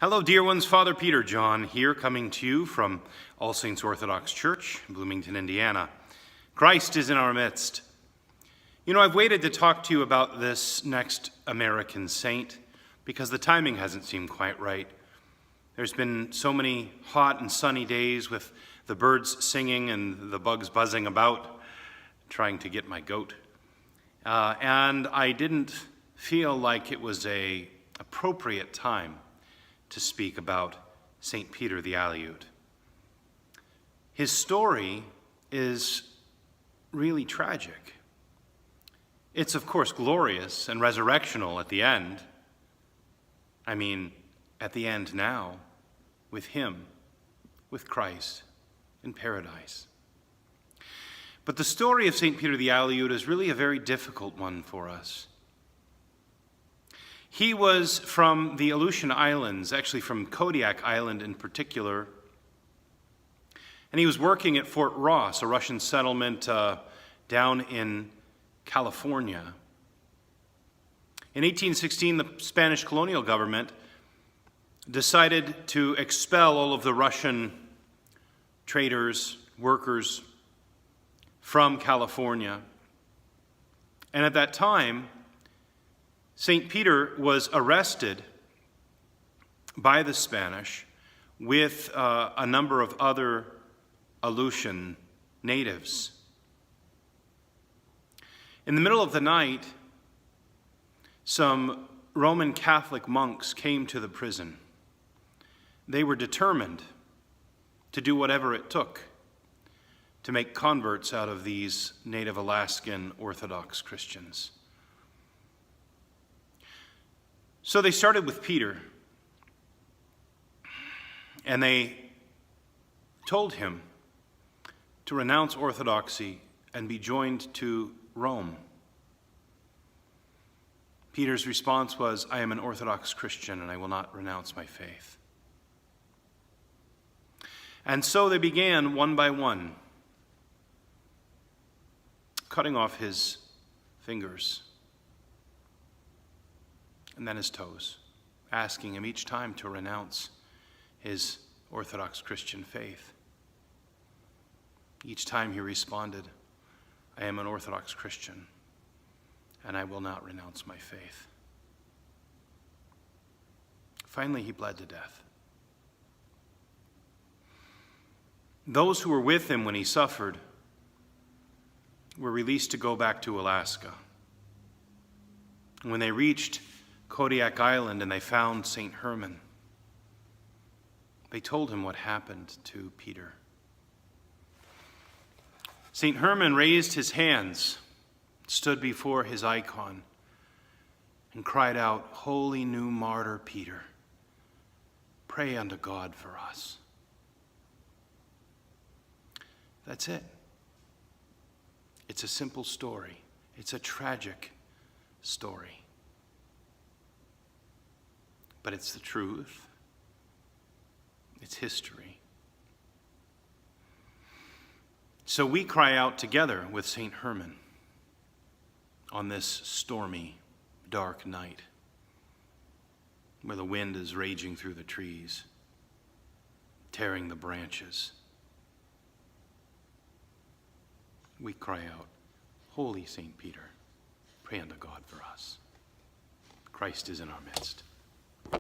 Hello, dear ones. Father Peter John here, coming to you from All Saints Orthodox Church, Bloomington, Indiana. Christ is in our midst. You know, I've waited to talk to you about this next American saint because the timing hasn't seemed quite right. There's been so many hot and sunny days with the birds singing and the bugs buzzing about, trying to get my goat. And I didn't feel like it was an appropriate time to speak about St. Peter the Aleut. His story is really tragic. It's, of course, glorious and resurrectional at the end. I mean, at the end now, with him, with Christ, in paradise. But the story of St. Peter the Aleut is really a very difficult one for us. He was from the Aleutian Islands, actually from Kodiak Island in particular, and he was working at Fort Ross, a Russian settlement down in California. In 1816, the Spanish colonial government decided to expel all of the Russian traders, workers from California. And at that time, St. Peter was arrested by the Spanish with a number of other Aleutian natives. In the middle of the night, some Roman Catholic monks came to the prison. They were determined to do whatever it took to make converts out of these native Alaskan Orthodox Christians. So they started with Peter, and they told him to renounce orthodoxy and be joined to Rome. Peter's response was, "I am an Orthodox Christian and I will not renounce my faith." And so they began one by one, cutting off his fingers and then his toes, asking him each time to renounce his Orthodox Christian faith. Each time he responded, "I am an Orthodox Christian, and I will not renounce my faith." Finally, he bled to death. Those who were with him when he suffered were released to go back to Alaska. When they reached Kodiak Island and they found St. Herman, they told him what happened to Peter. St. Herman raised his hands, stood before his icon, and cried out, "Holy New-Martyr Peter, pray unto God for us." That's it. It's a simple story. It's a tragic story. But it's the truth. It's history. So we cry out together with St. Herman on this stormy, dark night where the wind is raging through the trees, tearing the branches. We cry out, "Holy St. Peter, pray unto God for us." Christ is in our midst.